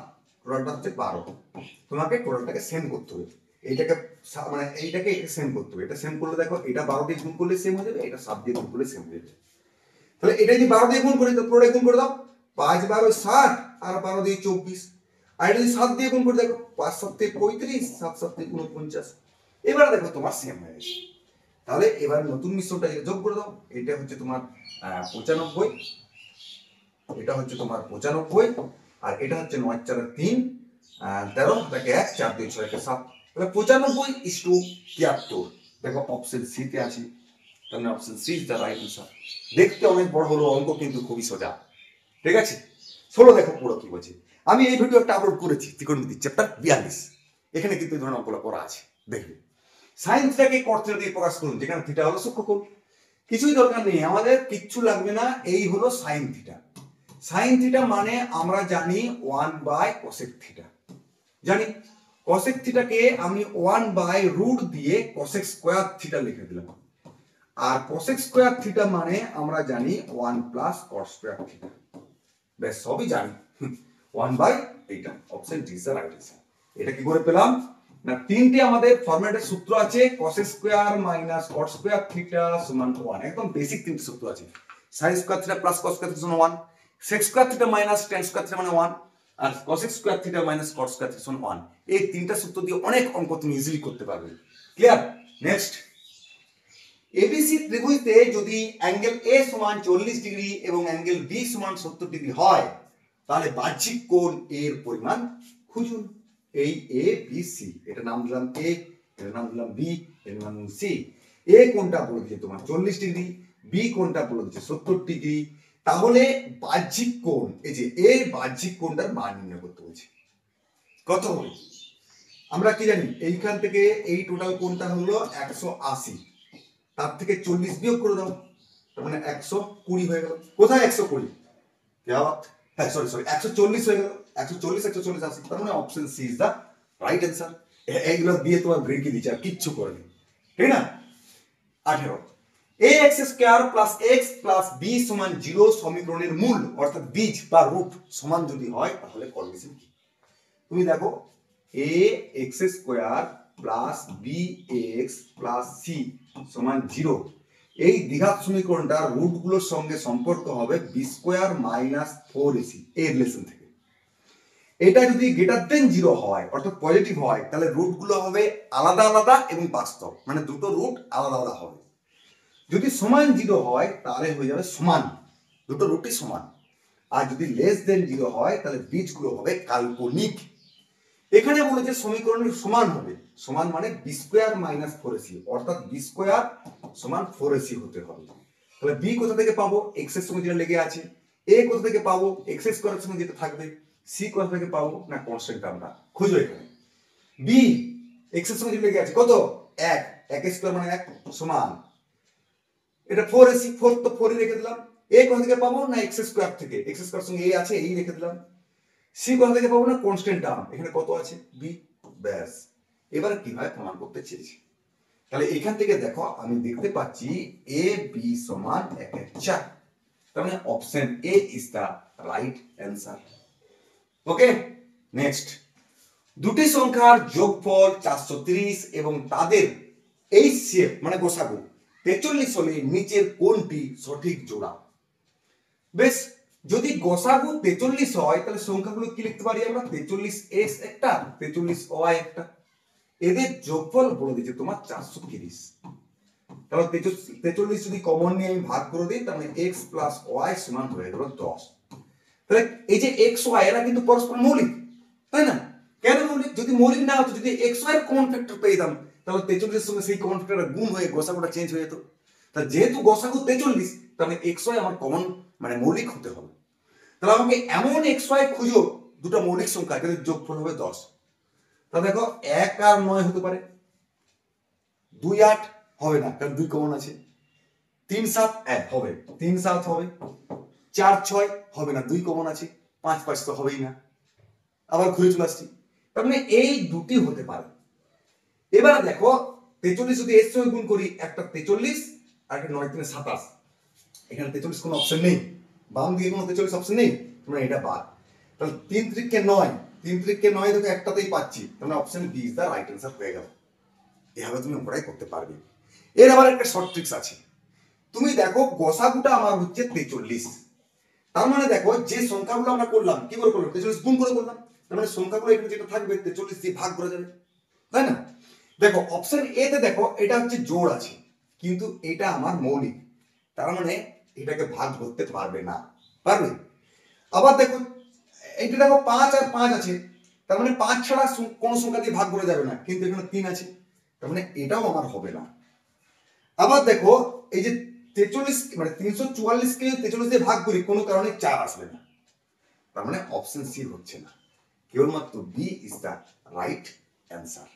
টোটালটা হচ্ছে 12, তোমাকে টোটালটাকে সেম করতে হবে, এইটাকে মানে এইটাকে সেম করতে হবে। এটা সেম করলে দেখো এটা 12 দিয়ে গুণ করলে সেম হয়ে যাবে, এটা 7 দিয়ে গুণ করলে সেম হয়ে যাবে। তাহলে এটা যদি 12 দিয়ে গুণ করি তো পুরোটাই গুণ করে দাও, 5 12 60 আর 12 দিয়ে 24, আর যদি 7 দিয়ে গুণ করে দেখো 5 7 35, 7 7 49, এবারে দেখো তোমার সেম হয়ে গেছে। তাহলে এবার নতুন মিশ্রণটা যোগ করে দাও, এটা হচ্ছে তোমার 95, এটা হচ্ছে তোমার 95, আর এটা হচ্ছে 9 4 3 13, এটাকে 1 4 2 6 7, তাহলে 95:73। দেখো অপশন সি তে আছে, তাহলে option C is the right answer. দেখতে অনেক বড় হলো, অঙ্ক কিন্তু খুবই সোজা, ঠিক আছে? ষোলো দেখো পুরো কি বলছে। আমি এই ভিডিও একটা আপলোড করেছি ত্রিকোণমিতি চ্যাপ্টার 42, এখানে কিন্তু এই ধরনের অঙ্কগুলো করা আছে, দেখবে। সাইন থিটাকে কট থিটা দিয়ে প্রকাশ করুন, যেখানে থিটা হলো সূক্ষ্মকোণ। কিছুই দরকার নেই, আমাদের কিচ্ছু লাগবে না, এই হলো সাইন থিটা। সাইন থিটা মানে আমরা জানি 1/cosec থিটা, জানি। cosec থিটাকে আমি 1/√, দিয়ে cosec স্কয়ার থিটা লিখে দিলাম, আর cosec স্কয়ার থিটা মানে আমরা জানি 1 প্লাস cos স্কয়ার থিটা। বেশ, সবই জানি। 1/, এইটা option D is the right answer. এটা কি করে পেলাম না, তিনটে আমাদের ফরম্যাটের সূত্র আছে, cosec square minus cot square theta সমান 1, একদম বেসিক তিনটে সূত্র আছে। sin square theta plus cos square theta সমান 1, sec square theta minus tan square theta মানে 1, আর cosec square theta minus cot square theta সমান 1। এই তিনটা সূত্র দিয়ে অনেক অঙ্ক তুমি ইজিলি করতে পারবে, ক্লিয়ার? নেক্সট, এবিসি ত্রিভুজে যদি অ্যাঙ্গেল এ সমান 40 ডিগ্রি এবং অ্যাঙ্গেল বি সমান 70 ডিগ্রি হয় তাহলে বাহ্যিক কোণ এর পরিমাণ খুঁজুন। এই এ বি সি, এটা নাম দিলাম এ, এর নাম দিলাম বি, এর নাম দিলাম সি। এ কোণটা বলে দিচ্ছে তোমার 40 ডিগ্রি, বি কোণটা বলে দিচ্ছে 70 ডিগ্রি। তাহলে বাহ্যিক কোণ, এই যে এর বাহ্যিক কোণটার মান নির্ণয় করতে বলছে। কত হবে? আমরা কি জানি, এইখান থেকে এই টোটাল কোণটা হলো 180, তার থেকে 40 বিয়োগ করে দাও, তার মানে 120 হয়ে গেল। কোথায় 120? হ্যাঁ সরি 140 হয়ে গেল। 140 আসছে, তার মানে option C is the right answer. এইগুলো দিয়ে তোমার ব্রেকে দিচ্ছে, আর কিচ্ছু করেনি, ঠিক না? 18 ax² + x + b সমান 0 সমীকরণের মূল অর্থাৎ বীজ বা রুট সমান যদি হয় তাহলে কন্ডিশন কি? তুমি দেখো ax² + bx + c সমান 0, এই দ্বিঘাত সমীকরণটার রুটগুলোর সঙ্গে সম্পর্ক হবে b² - 4ac এই রিলেশন থেকে। এটা যদি গ্রেটার দেন 0 হয় অর্থাৎ পজিটিভ হয় তাহলে রুটগুলো হবে আলাদা আলাদা এবং বাস্তব, মানে দুটো রুট আলাদা আলাদা হবে। যদি সমান 0 হয় তাহলে হয়ে যাবে সমান, দুটো রুটই সমান। আর যদি লেস দেন 0 হয় তাহলে বীজগুলো হবে কাল্পনিক। এখানে বলেছে সমীকরণের সমান হবে, সমান মানে b² - 4ac অর্থাৎ b² সমান 4ac হতে হবে। তাহলে b কোথা থেকে পাবো? x এর সঙ্গে যেটা লেগে আছে। a কোথা থেকে পাবো? x² এর সঙ্গে যেটা থাকবে। c কোথা থেকে পাবো? না কনস্ট্যান্ট আমরা খুঁজো এখানে। b x এর সঙ্গে যেটা লেগে আছে কত? 1, 1² মানে 1 সমান এটা 4ac, 4 তো 4 রেখে দিলাম। a কোথা থেকে পাবো? না x² থেকে, x² সঙ্গে a আছে, এই রেখে দিলাম। c কোথা থেকে পাবো? না কনস্ট্যান্ট টার্ম, এখানে কত আছে? b। ব্যাস, এবারে কিভাবে প্রমাণ করতে চেয়েছি। তাহলে এখান থেকে দেখো আমি দেখতে পাচ্ছি a b সমান 1/4, তার মানে option A is the right answer. Okay, next. দুটি সংখ্যার যোগফল 430 এবং তাদের HCF মানে গোসাগু 43 হলে নিচের কোনটি সঠিক জোড়া? বেশ, যদি গোসাগু 43 হয় তাহলে সংখ্যাগুলো কি লিখতে পারি আমরা? 43x একটা, 43y একটা। এদের যোগফল বলে দিচ্ছে তোমার 430। তাহলে 43 যদি কমন নিয়ে আমি ভাগ করে দিই তাহলে x + y সমান হয়ে গেল 10। তাহলে এই যে x y এরা কিন্তু পরস্পর মৌলিক, তাই না? কেন মৌলিক? যদি মৌলিক না হতো, যদি x y এর কমন ফ্যাক্টর পেতাম তাহলে 43 এর সঙ্গে সেই কমন ফ্যাক্টরটা গুণ হয়ে গোসাগুটা চেঞ্জ হয়ে যেত। তাহলে যেহেতু গোসাগু 43 তাহলে x y আমার কমন মানে মৌলিক হতে হবে। তাহলে আমাকে এমন x y খুঁজো দুটো মৌলিক সংখ্যা যাদের যোগফল হবে 10। তাহলে দেখো 1 আর 9 হতে পারে, 2 8 হবে না কারণ 2 কমন আছে, 3 7 হবে, 3 7 হবে, 4 6 হবে না 2 কমন আছে, 5 5 তো হবেই না। আবার ঘুরে চলে আসছি, তার মানে এই দুটি হতে পারে। এবার দেখো 43 যদি এর সঙ্গে গুণ করি, একটা 43 আর একটা 9 3 27, এখানে 43 কোনো অপশন নেই, বাম দিকে কোনো 43 অপশন নেই, তোমরা এটা বাদ। তাহলে 3 3 9, 3 3 9 দেখো একটাতেই পাচ্ছি, তোমরা option B is the right answer হয়ে গেল। এভাবে তুমি অঙ্কটাই করতে পারবে। এর আবার একটা শর্ট ট্রিক্স আছে। তুমি দেখো গোসাগুটা আমার হচ্ছে 43, তার মানে দেখো যে সংখ্যাগুলো আমরা করলাম কি করে করলাম? 43 গুণ করে করলাম, তার মানে সংখ্যাগুলো এখানে যেটা থাকবে 43 দিয়ে ভাগ করা যাবে, তাই না? দেখো অপশন এ তে দেখো এটা হচ্ছে জোড় আছে কিন্তু এটা আমার মৌলিক, তার মানে এটাকে ভাগ করতে পারবে না, পারবে? আবার দেখো এইটা দেখো 5 আর 5 আছে, তার মানে 5 ছাড়া কোনো সংখ্যা দিয়ে ভাগ করা যাবে না, কিন্তু এখানে 3 আছে, তার মানে এটাও আমার হবে না। আবার দেখো এই যে 43 মানে 344 কে 43 দিয়ে ভাগ করি কোনো কারণে 4 আসবে না, তার মানে অপশন সি হচ্ছে না, কেবলমাত্র B is the right answer.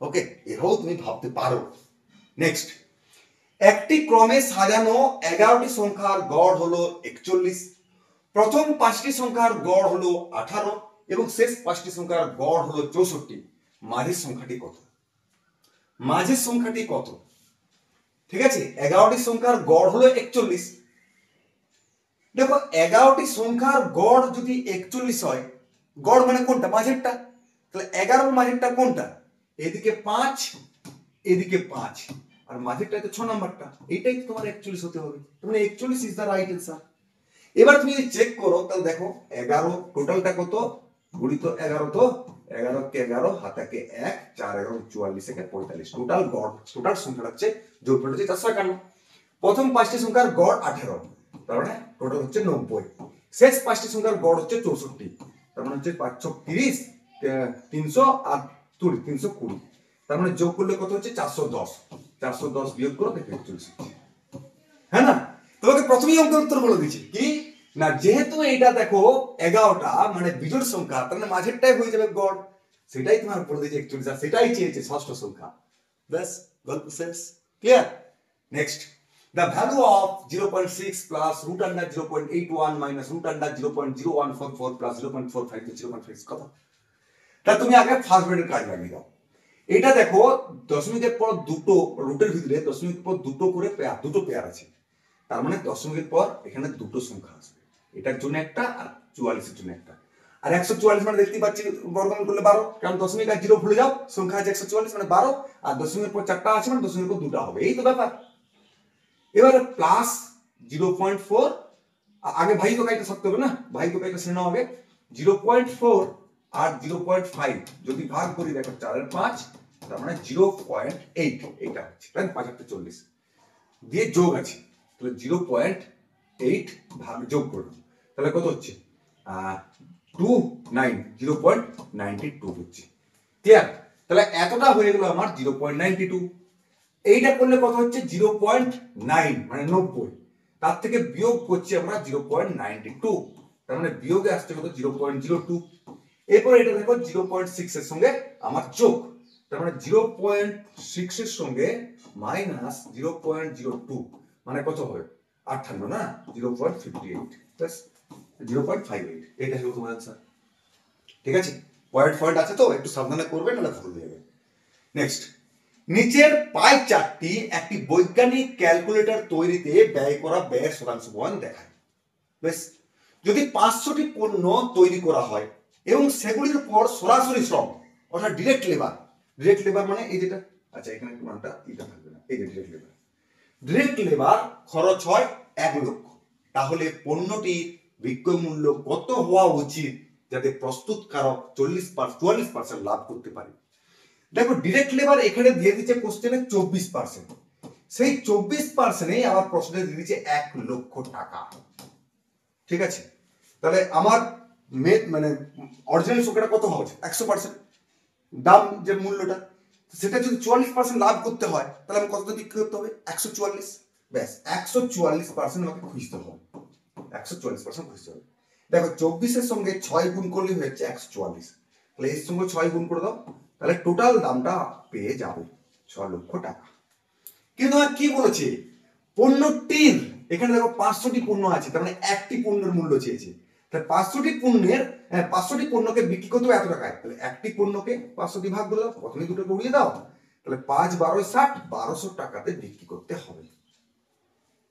Okay, এটাও তুমি ভাবতে পারো। নেক্সট, একটি ক্রমে সাজানো 11টি সংখ্যার গড় হলো 41, প্রথম 5টি সংখ্যার গড় হলো 18 এবং শেষ 5টি সংখ্যার গড় হলো 64, মাঝের সংখ্যাটি কত? মাঝের সংখ্যাটি কত? ঠিক আছে, 11টি সংখ্যার গড় হলো 41। দেখো 11টি সংখ্যার গড় যদি 41 হয়, গড় মানে কোনটা? মাঝেরটা। তাহলে 11 মাঝেরটা কোনটা? এদিকে 5 এদিকে 5 আর মাঝেরটা তো 6 নাম্বারটা, এইটাই তো তোমার 41 হতে হবে, মানে 41 ইজ দা রাইট অ্যান্সার। এবার তুমি যদি চেক করো তাহলে দেখো 11 টোটালটা কত গুণিত 11 তো 11 কে 11 হাতাকে 1 4 11 44 একে 45 টোটাল গড় টোটাল সংখ্যা হচ্ছে যোগফল হচ্ছে 451। প্রথম পাঁচটি সংখ্যার গড় 18, তার মানে টোটাল হচ্ছে 90। শেষ পাঁচটি সংখ্যার গড় হচ্ছে 64, তার মানে হচ্ছে 5 30 300 আর 320, তার মানে যোগ করলে কত হচ্ছে 410। 410 বিয়োগ করো দেখো 41। হ্যাঁ না, তোমাকে প্রথমেই অঙ্কের উত্তর বলে দিচ্ছি কি না, যেহেতু এটা দেখো 11টা মানে বিজোড় সংখ্যা, তার মানে মাঝেরটাই হয়ে যাবে গড়, সেটাই তোমার বলে দিয়েছে 41 আর সেটাই চেয়েছে ষষ্ঠ সংখ্যা। ব্যাস গল্প শেষ। Clear? Next, the value of 0.6 plus root under 0.81 minus root under 0.0144 plus 0.45 to 0.6 কত? তা তুমি আগে ফার্স্ট ব্র্যাকেটের কাজ লাগিয়ে দাও। এটা দেখো দশমিকের পর দুটো রুটের ভিতরে দশমিকের পর দুটো করে পেয়ার, দুটো পেয়ার আছে, তার মানে দশমিকের পর এখানে দুটো সংখ্যা আসবে, এটার জন্য একটা আর 44 এর জন্য একটা। আর 144 মানে দেখতে পাচ্ছি বর্গমূল করলে 12, কারণ দশমিক আর জিরো ভুলে যাও, সংখ্যা আছে 144 মানে 12, আর দশমিকের পর চারটা আছে মানে দশমিকের পর দুটো হবে, এই তো ব্যাপার। এবারে প্লাস 0.4, আগে ভাই তো কাইটা থাকতে হবে না, ভাই তো কাইটা শুনে নাও আগে। 0.4 আর 0.5 যদি ভাগ করি দেখো 4 এর 5, তার মানে 0.8 এটা হচ্ছে, তাই 5 আর 40 দিয়ে যোগ আছে, তাহলে 0.8 ভাগ যোগ করলাম, তাহলে কত হচ্ছে 0.92 হচ্ছে। ক্লিয়ার? তাহলে এতটা হয়ে গেল আমার 0.92। এইটা করলে কত হচ্ছে 0.9 মানে 90, তার থেকে বিয়োগ করছি আমরা 0.92, তার মানে বিয়োগে আসছে কত 0.02। এরপর এটা দেখো 0.6 এর সঙ্গে আমার যোগ, তার মানে 0.6 এর সঙ্গে মাইনাস 0.02 মানে কত হবে 58 না, 0.58 প্লাস 0.58, এটা হলো তোমার आंसर। ঠিক আছে, পয়েন্ট আছে তো একটু সাবধানে করবে নাহলে ভুল হয়ে যাবে। নেক্সট, নিচের পাই চার্টটি একটি বৈজ্ঞানিক ক্যালকুলেটর তৈরিতে ব্যয় করা ব্যয়ের শতাংশ বয়ান দেখায়। বেশ, যদি 500টি পণ্য তৈরি করা হয় এবং সেগুলির উপর সরাসরি শ্রম অর্থাৎ ডিরেক্ট লেবার মানে এই যেটা, আচ্ছা এখানে একটু মানটা এটা থাকবে না, এই যে ডিরেক্ট লেবার খরচ হয় 1 লক্ষ, তাহলে পণ্যটির বিক্রয় মূল্য কত হওয়া উচিত যাতে প্রস্তুতকারক 44% লাভ করতে পারে? দেখো ডিরেক্ট লেবার এখানে দিয়ে দিচ্ছে কোশ্চেনে 24%, সেই 24% আবার প্রশ্নে দিয়ে দিচ্ছে 1 লক্ষ টাকা। ঠিক আছে, তাহলে আমার মানে অরিজিনাল সংখ্যাটা কত হওয়া উচিত 100%, দাম যে মূল্যটা সেটা যদি 44% লাভ করতে হয় তাহলে আমি কত বিক্রি করতে হবে 144, ব্যাস 144% আমাকে খুঁজতে হবে, 144% খুঁজতে হবে। দেখো 24 এর সঙ্গে 6 গুণ করলে হচ্ছে 144, তাহলে এর সঙ্গে 6 গুণ করে দাও, তাহলে টোটাল দামটা পেয়ে যাবে 6 লক্ষ টাকা। কিন্তু কি বলেছে পণ্যটির, এখানে দেখো 500টি পণ্য আছে, তার মানে একটি পণ্যের মূল্য চেয়েছে, তাহলে 500টি পণ্যকে বিক্রি করতে হবে এত টাকায়, তাহলে একটি পণ্যকে 500 দিয়ে ভাগ করে দাও, প্রথমে দুটো উড়িয়ে দাও, তাহলে 5 12 60 1200 টাকাতে বিক্রি করতে হবে,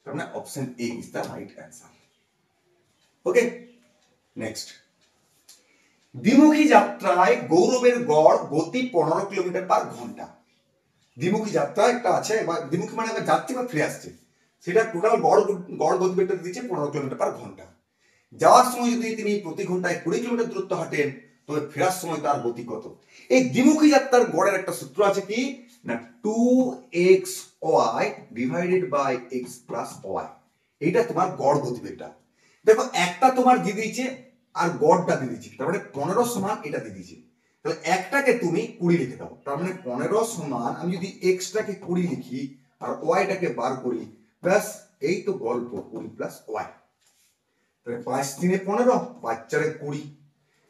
তার মানে option A is the right answer. Okay, next, দ্বিমুখী যাত্রায় গৌরবের গড় গতি 15 কিলোমিটার পার ঘন্টা। দ্বিমুখী যাত্রা একটা আছে, দ্বিমুখী মানে যাত্রী বা ফিরে আসছে, সেটা টোটাল গড় গতিবেগটা দিচ্ছে 15 কিলোমিটার পার ঘন্টা। যাওয়ার সময় যদি তিনি প্রতি ঘন্টায় 20 কিলোমিটার দূরত্ব হাঁটেন তবে ফেরার সময় তার গতি কত? এই দ্বিমুখী যাত্রার গড়ের একটা সূত্র আছে কি না 2xy divided by x plus y, এইটা তোমার গড় গতিবেগটা। দেখো একটা তোমার দিয়ে দিয়েছে আর গড়টা দিয়ে দিয়েছে, তার মানে 15 সমান এটা দিয়ে দিয়েছে, তাহলে একটাকে তুমি 20 লিখে দাও, তার মানে 15 সমান আমি যদি x টাকে 20 লিখি আর y টাকে বার করি, ব্যাস এই তো গল্প 20 প্লাস y, তাহলে 5 3 15 5 4 20,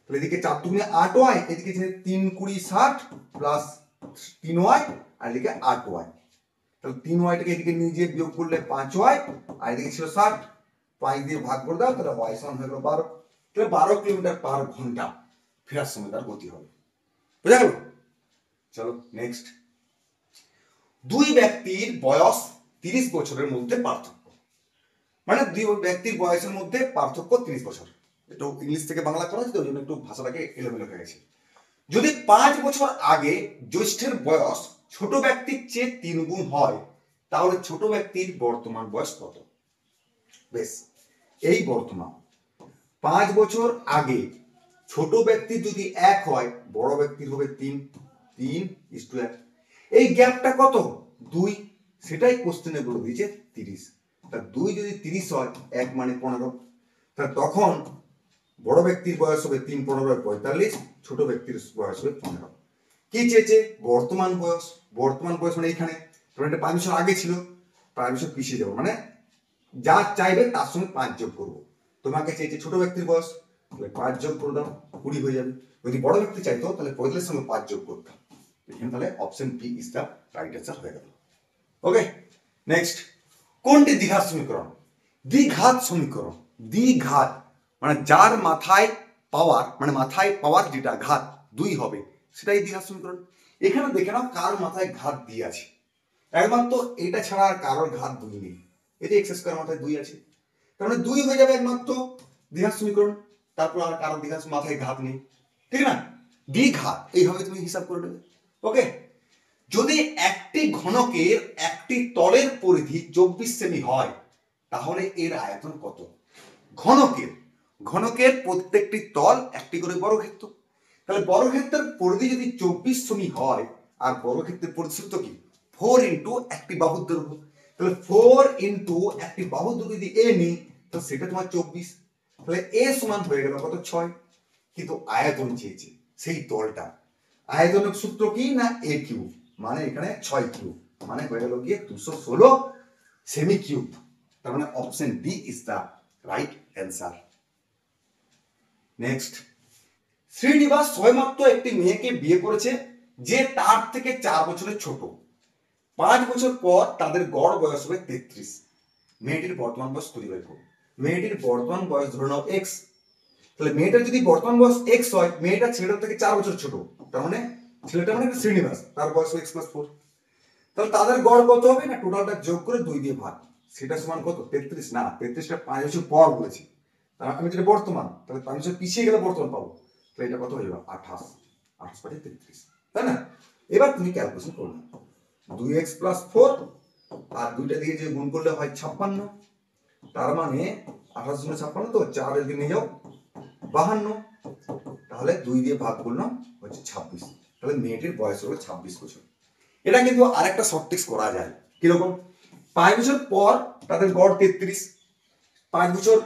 তাহলে এদিকে 4 2 8y, এদিকে 3 20 60 প্লাস 3y আর এদিকে 8y, তাহলে 3y টাকে এদিকে নিয়ে গিয়ে বিয়োগ করলে 5y আর এদিকে ছিল 60, 5 দিয়ে ভাগ করে দাও, তাহলে y সমান হয়ে গেল 12, তাহলে 12 কিলোমিটার পার ঘন্টা ফেরার সময় তার গতি হবে। বুঝা গেল? চলো নেক্সট, দুই ব্যক্তির বয়স 30 বছরের মধ্যে পার্থক্য, মানে দুই ব্যক্তির বয়সের মধ্যে পার্থক্য 30 বছর, একটু ইংলিশ থেকে বাংলা করা হচ্ছে তো ওই জন্য একটু ভাষাটাকে এলোমেলো হয়ে গেছে। যদি 5 বছর আগে জ্যেষ্ঠের বয়স ছোট ব্যক্তির চেয়ে 3 গুণ হয় তাহলে ছোট ব্যক্তির বর্তমান বয়স কত? বেশ, এই বর্তমান 5 বছর আগে ছোট ব্যক্তি যদি 1 হয়, বড় ব্যক্তির হবে 3, 3:1। এই গ্যাপটা কত? 2, সেটাই কোশ্চেনে বলে দিয়েছে 30। তা 2 যদি 30 হয়, 1 মানে 15। তা তখন বড় ব্যক্তির বয়স হবে 3, 15, 45, ছোট ব্যক্তির বয়স হবে 15। কি চেয়েছে? বর্তমান বয়স। বর্তমান বয়স মানে এখানে এটা 5 বছর আগে ছিল, 5 বছর পিছিয়ে যাবো, মানে যা চাইবে তার সঙ্গে 5 যোগ করবো। তোমাকে চাইছে ছোট ব্যক্তির বয়স, তাহলে 5 যোগ করে দাও, 20 হয়ে যাবে। যদি বড় ব্যক্তি চাইতো তাহলে 45 সঙ্গে 5 যোগ করতাম। এখানে তাহলে option B is the right answer হয়ে গেল। ওকে, নেক্সট, কোনটি দ্বিঘাত সমীকরণ? দ্বিঘাত সমীকরণ, দ্বিঘাত মানে যার মাথায় পাওয়ার, মানে মাথায় পাওয়ার যেটা ঘাত 2 হবে সেটাই দ্বিঘাত সমীকরণ। এখানে দেখে নাও কার মাথায় ঘাত দিয়ে আছে। একমাত্র এটা ছাড়া আর কারোর ঘাত 2 নেই। এই যে এক্স স্কয়ার মাথায় 2 আছে, তার মানে 2 হয়ে যাবে একমাত্র দ্বিঘাত সমীকরণ। তারপর আর কারোর দ্বিঘাত মাথায় ঘাত নেই, ঠিক না? দ্বিঘাত এইভাবে তুমি হিসাব করে নেবে। ওকে, যদি একটি ঘনকের একটি তলের পরিধি 24 সেমি হয় তাহলে এর আয়তন কত? ঘনকের, ঘনকের প্রত্যেকটি তল একটি করে বর্গক্ষেত্র। তাহলে বর্গক্ষেত্রের পরিধি যদি 24 সেমি হয়, আর বর্গক্ষেত্রের পরিধি সূত্র কি? 4 ইন্টু একটি বাহুর দৈর্ঘ্য। তাহলে 4 ইন্টু একটি বাহুর দৈর্ঘ্য যদি এ নিই তো সেটা তোমার 24। তাহলে এ সমান হয়ে গেল কত? 6। কিন্তু আয়তন চেয়েছে সেই তলটা। আয়তনের সূত্র কি? না এ কিউব, মানে এখানে 6 কিউব, মানে হয়ে গেল গিয়ে 216 সেমি কিউব। তার মানে option D is the right answer. Next, Srinivas সবেমাত্র একটি মেয়েকে বিয়ে করেছে যে তার থেকে 4 বছরের ছোট। 5 বছর পর তাদের গড় বয়স হবে 33। মেয়েটির বর্তমান বয়স খুঁজে বের করো। মেয়েটির বর্তমান বয়স ধরে নাও এক্স। তাহলে মেয়েটার যদি বর্তমান বয়স এক্স হয়, মেয়েটা ছেলেটার থেকে 4 বছর ছোট, তার মানে ছেলেটা মানে শ্রীনিবাস, তার বয়স এক্স প্লাস 4। তাহলে তাদের গড় কত হবে? না টোটালটা যোগ করে 2 দিয়ে ভাগ, সেটা সমান কত? 33 না, 33টা 5 বছর পর বলেছি। তার আমি যেটা বর্তমান, তাহলে 5 বছর পিছিয়ে গেলে বর্তমান পাবো। তাহলে এটা কত হয়ে যাবে? 28, 28 বাই 33, তাই না? এবার তুমি ক্যালকুলেশন করো, 2x প্লাস 4 আর দুইটা দিয়ে যে গুণ করলে হয় 56। তার মানে 28 গুণ 56, তো 4 এর দিকে নিয়ে যাও 52, তাহলে 2 দিয়ে ভাগ করলাম হচ্ছে 26। তাহলে মেয়েটির বয়স হবে 26 বছর। এটা কিন্তু আরেকটা শর্ট ট্রিক্স করা যায়। কিরকম? 5 বছর পর তাদের গড় 33, 5 বছর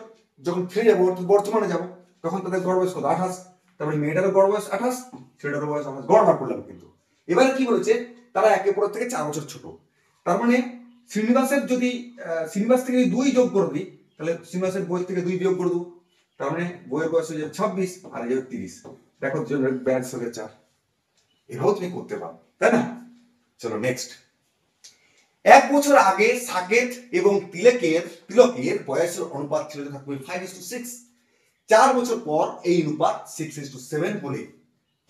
যখন ফিরে যাবো বর্তমানে যাবো তখন তাদের গড় বয়স কত? 28। তারপরে মেয়েটারও গড় বয়স 28, ছেলেটারও বয়স 28, গড় বার করলাম। কিন্তু এবারে কি বলেছে? তারা একে অপরের থেকে 4 বছর ছোট। তার মানে শ্রীনিবাসের যদি শ্রীনিবাস থেকে যদি 2 যোগ করে দিই, তাহলে শ্রীনিবাসের বয়স থেকে 2 বিয়োগ করে দেবো, তার মানে বইয়ের বয়স হয়ে যাবে 26 আর এই যাবে 30। দেখো ব্যাস হয়ে 4। এভাবেও তুমি করতে পারো, তাই না? চলো নেক্সট, 1 বছর আগে সাকেত এবং তিলকের বয়সের অনুপাত ছিল যথাক্রমে 5:6। 4 বছর পর এই অনুপাত 6:7 হলে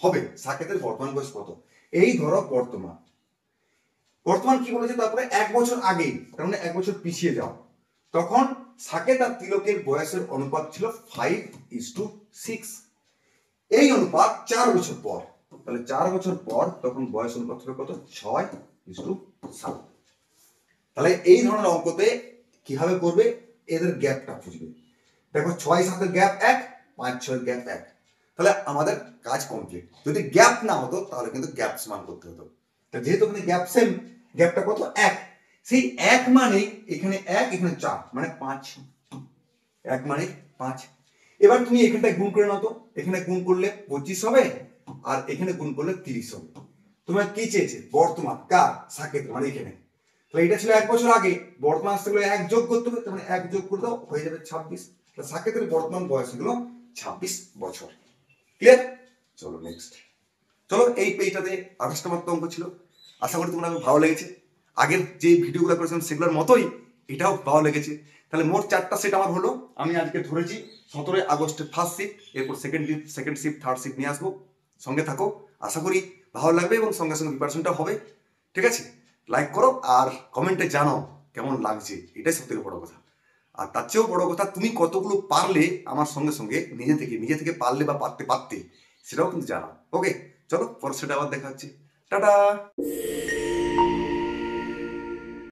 হবে সাকেতের বর্তমান বয়স কত? এই ধরো বর্তমান, বর্তমান কি বলেছে? তারপরে 1 বছর আগে, তার মানে 1 বছর পিছিয়ে যাও, তখন সাকেত আর তিলকের বয়সের অনুপাত ছিল 5:6। এই অনুপাত 4 বছর পর, তাহলে 4 বছর পর তখন বয়স অনুপাত হবে কত? 6:7। তাহলে এই ধরনের অঙ্কতে কিভাবে করবে? এদের গ্যাপটা খুঁজবে। দেখো 6-7 এর গ্যাপ 1, 5-6 এর গ্যাপ 1, তাহলে আমাদের কাজ কমপ্লিট। যদি গ্যাপ না হতো তাহলে কিন্তু গ্যাপ সমান করতে হতো। যেহেতু এখানে গ্যাপ সেম, গ্যাপটা কত? 1, সেই 1 মানে এখানে 1 এখানে 4 মানে 5, 1 মানে 5। এবার তুমি এখানটায় গুণ করে নাও তো, এখানে গুণ করলে 25 হবে আর এখানে গুণ করলে 30 হবে। তোমার কি চেয়েছে? বর্তমান কার? সাকেত, মানে এখানে। তাহলে এটা ছিল 1 বছর আগে, বর্তমান আসতে গেলে 1 যোগ করতে হবে, তার মানে 1 যোগ করে দাও, হয়ে যাবে 26। তাহলে সাকেতের বর্তমান বয়স হলো 26 বছর। ক্লিয়ার? চলো নেক্সট। চলো এই পেজটাতে 28টা মাত্র অঙ্ক ছিল। আশা করি তোমার ভালো লেগেছে। আগের যে ভিডিওগুলো করেছিলাম সেগুলোর মতোই এটাও ভালো লেগেছে। তাহলে মোট 4টা সেট আমার হলো। আমি আজকে ধরেছি 17 আগস্টের ফার্স্ট শিফট, এরপর সেকেন্ড শিফট, থার্ড শিফট নিয়ে আসবো। সঙ্গে থাকো, আশা করি ভালো লাগবে এবং সঙ্গে সঙ্গে প্রিপারেশনটা হবে। ঠিক আছে? লাইক করো আর কমেন্টে জানাও কেমন লাগছে, এটাই সব থেকে বড় কথা। আর তার চেয়েও বড় কথা, তুমি কতগুলো পারলে আমার সঙ্গে সঙ্গে নিজে থেকে পারলে বা পারতে সেটাও কিন্তু জানাও। ওকে, চলো পরে সেটা আবার দেখা হচ্ছে। টাটা।